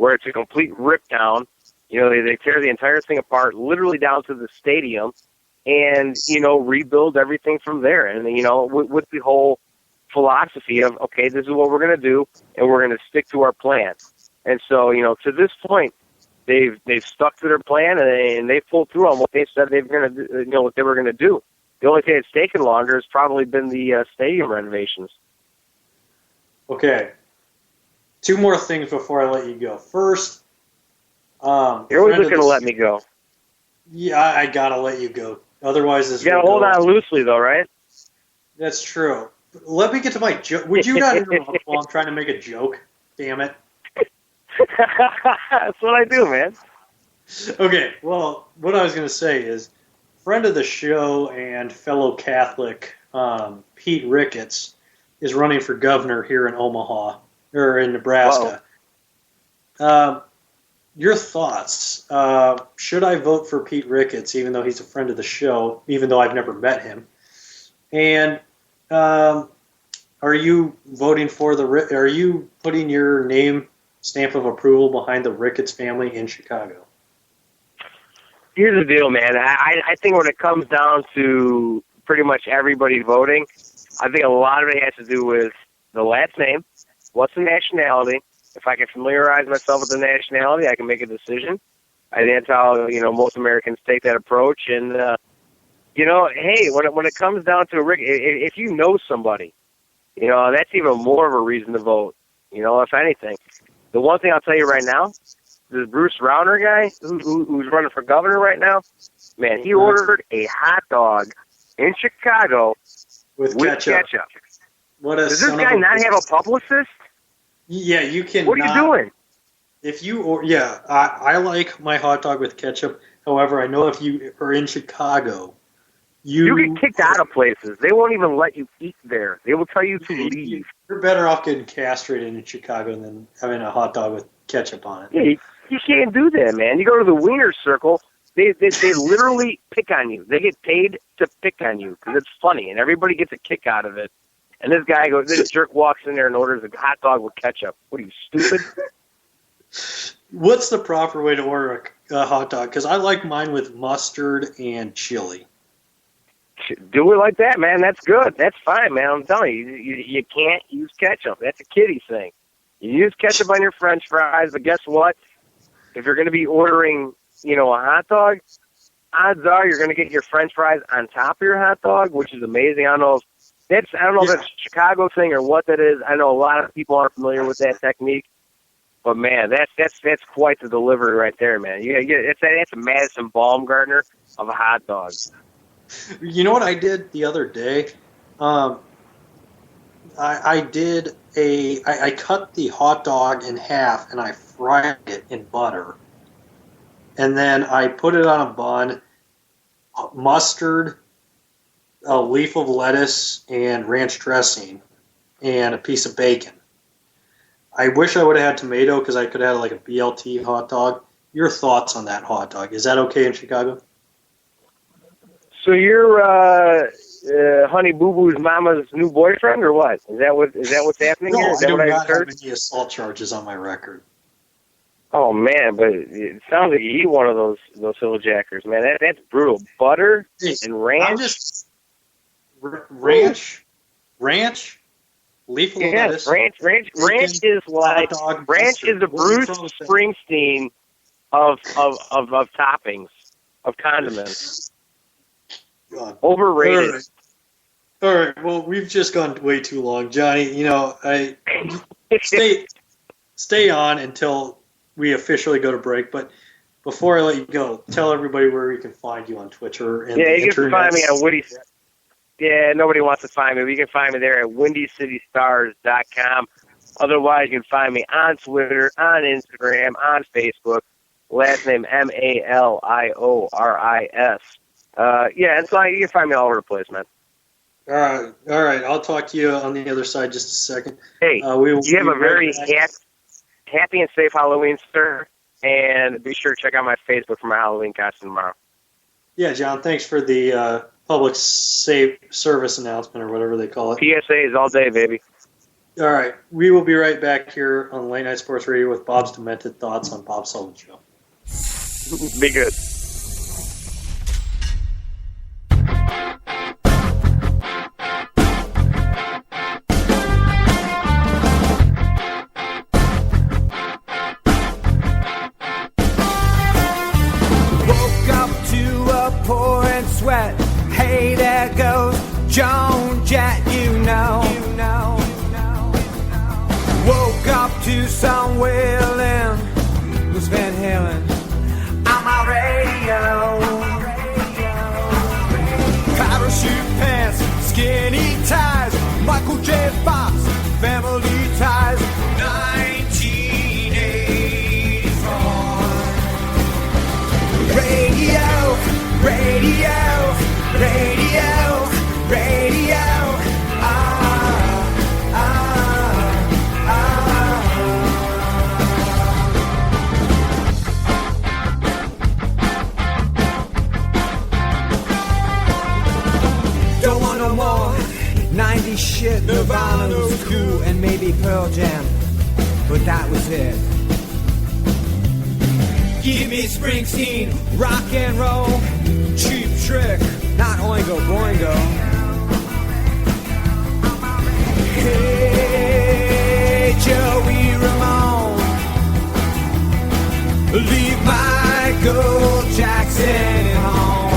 where it's a complete rip down. You know, they tear the entire thing apart, literally down to the stadium, and, you know, rebuild everything from there. And, you know, with the whole philosophy of, okay, this is what we're going to do, and we're going to stick to our plan. And so, you know, to this point, they've stuck to their plan, and they pulled through on what they said they were going to do, you know, what they were going to do. The only thing that's taken longer has probably been the stadium renovations. Okay. 2 more things before I let you go. First, you're always looking to let me go. Yeah, I gotta let you go. Otherwise, this. You gotta hold on loosely, though, right? That's true. Let me get to my joke. Would you not interrupt while I'm trying to make a joke? Damn it. That's what I do, man. Okay, well, what I was going to say is, friend of the show and fellow Catholic, Pete Ricketts, is running for governor here in Omaha, or in Nebraska. Your thoughts? Should I vote for Pete Ricketts, even though he's a friend of the show, even though I've never met him? And are you voting for are you putting your name stamp of approval behind the Ricketts family in Chicago? Here's the deal, man. I think when it comes down to pretty much everybody voting, I think a lot of it has to do with the last name, what's the nationality. If I can familiarize myself with the nationality, I can make a decision. I think that's how, you know, most Americans take that approach. And, you know, hey, when it comes down to Rick, if you know somebody, you know, that's even more of a reason to vote, you know, if anything. The one thing I'll tell you right now, this Bruce Rauner guy who's running for governor right now, man, he ordered a hot dog in Chicago with ketchup. Does this guy not have a publicist? Yeah, you can. What are you doing? If you, I like my hot dog with ketchup. However, I know if you are in Chicago, you get kicked out of places. They won't even let you eat there. They will tell you to leave. You're better off getting castrated in Chicago than having a hot dog with ketchup on it. Yeah, you can't do that, man. You go to the Wiener Circle, they literally pick on you. They get paid to pick on you because it's funny, and everybody gets a kick out of it. And this jerk walks in there and orders a hot dog with ketchup. What are you, stupid? What's the proper way to order a hot dog? Because I like mine with mustard and chili. Do it like that, man. That's good. That's fine, man. I'm telling you, you can't use ketchup. That's a kiddie thing. You use ketchup on your French fries, but guess what? If you're going to be ordering, you know, a hot dog, odds are you're going to get your French fries on top of your hot dog, which is amazing. I don't know if that's a Chicago thing or what that is. I know a lot of people aren't familiar with that technique, but man, that's quite the delivery right there, man. It's a Madison Baumgartner of a hot dog. You know what I did the other day? I cut the hot dog in half and I fried it in butter, and then I put it on a bun, mustard, a leaf of lettuce, and ranch dressing, and a piece of bacon. I wish I would have had tomato because I could have had like a BLT hot dog. Your thoughts on that hot dog? Is that okay in Chicago? So you're Honey Boo Boo's mama's new boyfriend, or what? Is that what's happening here? Is that I do what not heard? have any assault charges on my record. Oh man, but it sounds like you eat one of those hilljackers, man. That's brutal. Butter and ranch. Ranch, leaf of lettuce. Ranch is like ranch is the Bruce Springsteen of toppings, of condiments. God. Overrated. All right. Well, we've just gone way too long, Johnny. You know, I stay on until we officially go to break. But before I let you go, tell everybody where you can find you on Twitter and you can find me on Woody. Yeah, nobody wants to find me. But you can find me there at WindyCityStars.com. Otherwise, you can find me on Twitter, on Instagram, on Facebook. Last name Malioris. And so you can find me all over the place, man. All right. I'll talk to you on the other side just a second. Hey, you have a very happy and safe Halloween, sir. And be sure to check out my Facebook for my Halloween costume tomorrow. Yeah, John, thanks for the public safe service announcement or whatever they call it. PSAs all day, baby. All right. We will be right back here on Late Night Sports Radio with Bob's Demented Thoughts on Bob Sullivan Show. Be good. Sweat. Hey, there goes Joan Jett, you know. Woke up to some wailing. Who's Van Halen? On my radio. Parachute pants, skinny ties, Michael J. Fox, family ties. 1984. Radio. Radio, radio, radio, Don't want no more 90s shit. Nirvana was cool and maybe Pearl Jam, but that was it. Give me Springsteen, rock and roll, Cheap Trick, not Oingo Boingo. Hey, Joey Ramone, leave Michael Jackson at home.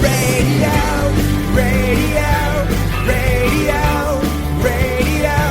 Radio, radio, radio, radio.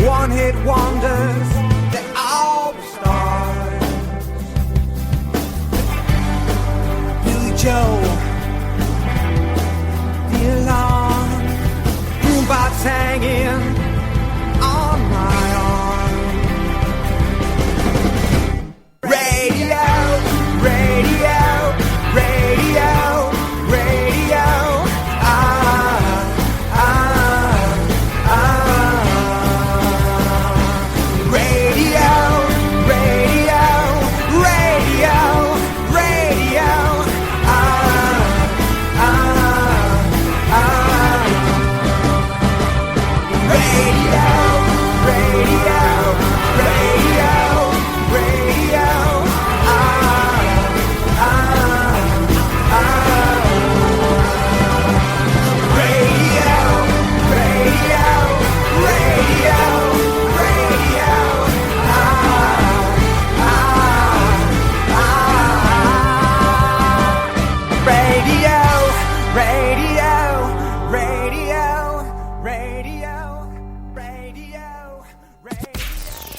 One-hit wonders, they all stars. Billy Joe, the alarm, boombox hanging on my arm. Radio, radio, radio, radio.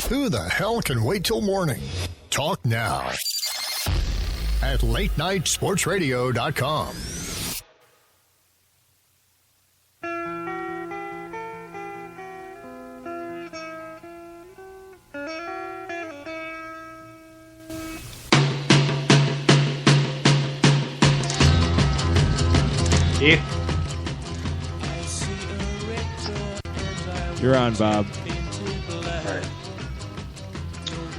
Who the hell can wait till morning? Talk now at latenightsportsradio.com. Keith? You're on, Bob.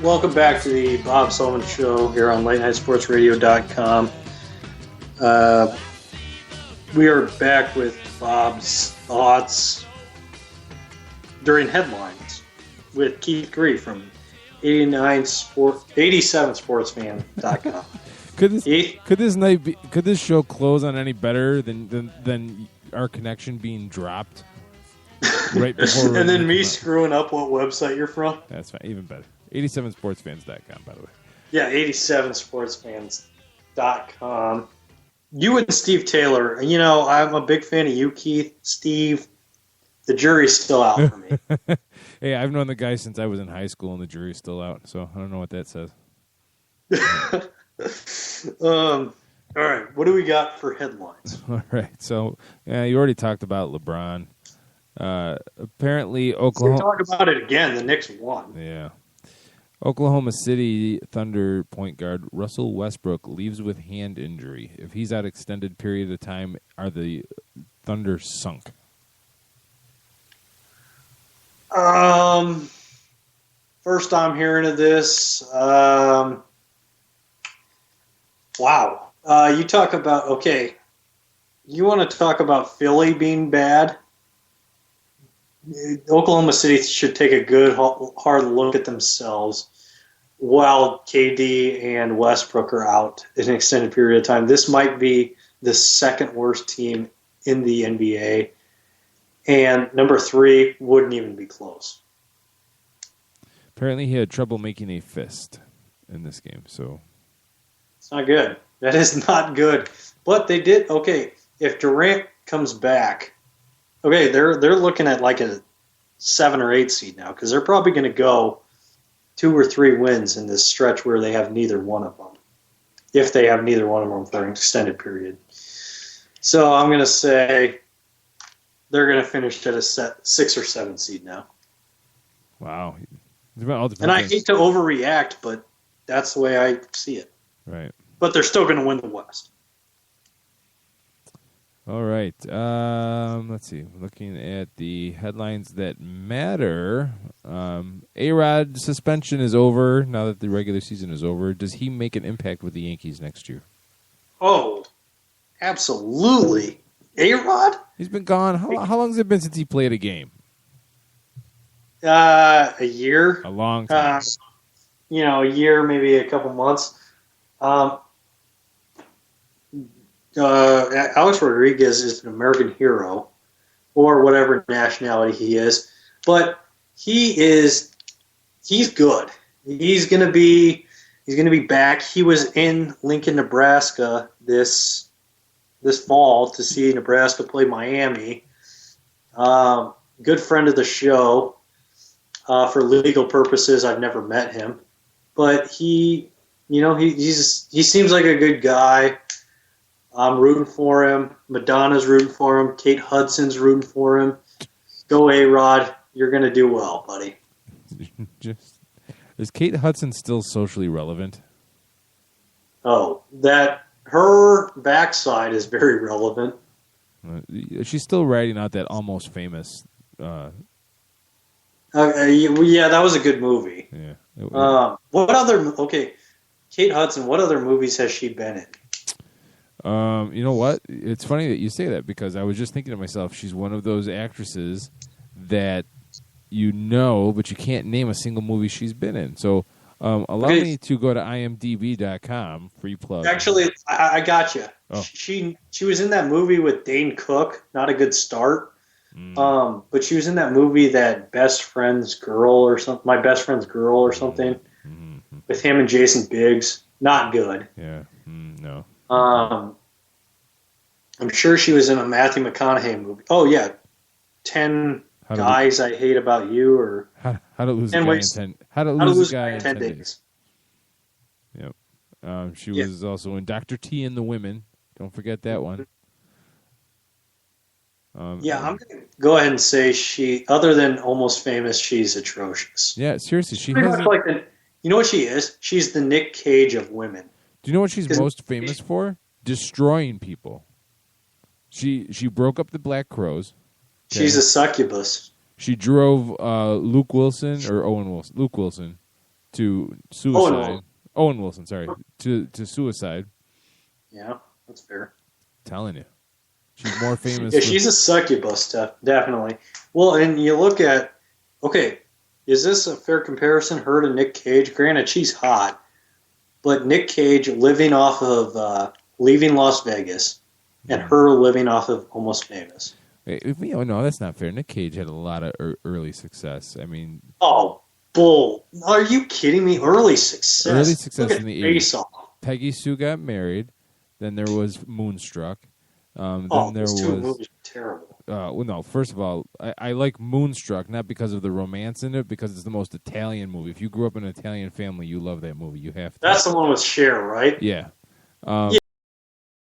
Welcome back to the Bob Sullivan Show here on LateNightSportsRadio.com. We are back with Bob's thoughts during headlines with Keith Gree from 87sportsfan.com. Could this show close on any better than our connection being dropped right before? And then me screwing up what website you're from? That's fine, even better. 87sportsfans.com, by the way. Yeah, 87sportsfans.com. You and Steve Taylor, you know, I'm a big fan of you, Keith. Steve, the jury's still out for me. Hey, I've known the guy since I was in high school, and the jury's still out, so I don't know what that says. All right, what do we got for headlines? All right, so you already talked about LeBron. Apparently, Oklahoma. Talk about it again. The Knicks won. Yeah. Oklahoma City Thunder point guard Russell Westbrook leaves with hand injury. If he's out extended period of time, are the Thunder sunk? First I'm hearing of this. Wow. You talk about, okay, you want to talk about Philly being bad? Oklahoma City should take a good, hard look at themselves while KD and Westbrook are out in an extended period of time. This might be the second worst team in the NBA, and number 3 wouldn't even be close. Apparently, he had trouble making a fist in this game, so it's not good. That is not good. But they did, okay, if Durant comes back, okay, they're looking at like a 7 or 8 seed now because they're probably going to go 2 or 3 wins in this stretch where they have neither one of them, if they have neither one of them for an extended period. So I'm going to say they're going to finish at a 6 or 7 seed now. Wow. And I hate to overreact, but that's the way I see it. Right. But they're still going to win the West. All right. Let's see. Looking at the headlines that matter. A-Rod suspension is over now that the regular season is over. Does he make an impact with the Yankees next year? Oh, absolutely. A-Rod? He's been gone. How long has it been since he played a game? A year. A long time. A year, maybe a couple months. Alex Rodriguez is an American hero, or whatever nationality he is, but he's good. He's gonna be back. He was in Lincoln, Nebraska this fall to see Nebraska play Miami. Good friend of the show. For legal purposes, I've never met him, but he seems like a good guy. I'm rooting for him. Madonna's rooting for him. Kate Hudson's rooting for him. Go A-Rod. You're going to do well, buddy. Is Kate Hudson still socially relevant? Oh, her backside is very relevant. She's still writing out that Almost Famous. Yeah, that was a good movie. Yeah. Kate Hudson, what other movies has she been in? You know what? It's funny that you say that because I was just thinking to myself, she's one of those actresses that but you can't name a single movie she's been in. So allow me to go to imdb.com, free plug. Actually, I got you. Oh. She was in that movie with Dane Cook, not a good start. But she was in that movie, that My Best Friend's Girl or something, with him and Jason Biggs. Not good. Yeah, no. I'm sure she was in a Matthew McConaughey movie. Oh yeah, 10 Guys I Hate About You, or How to Lose a Guy in 10 Days. Yep. She was also in Dr. T and the Women. Don't forget that one. I'm going to go ahead and say other than Almost Famous, she's atrocious. Yeah, seriously, she pretty has. Much you know what she is? She's the Nick Cage of women. Do you know what she's most famous for? Destroying people. She broke up the Black Crows. Okay? She's a succubus. She drove Luke Wilson to suicide. Owen Wilson, sorry, to suicide. Yeah, that's fair. Telling you. She's more famous. Yeah, she's a succubus, definitely. Well, and you look at, is this a fair comparison, her to Nick Cage? Granted, she's hot, but Nick Cage living off of Leaving Las Vegas and her living off of Almost Famous. No, that's not fair. Nick Cage had a lot of early success. I mean... Oh, bull. Are you kidding me? Early success. Early success look in the Face 80s. Off. Peggy Sue got married. Then there was Moonstruck. Then there those two was movies are terrible. well, no. First of all, I like Moonstruck not because of the romance in it, because it's the most Italian movie. If you grew up in an Italian family, you love that movie. You have to. That's the one with Cher, right? Yeah. Yeah,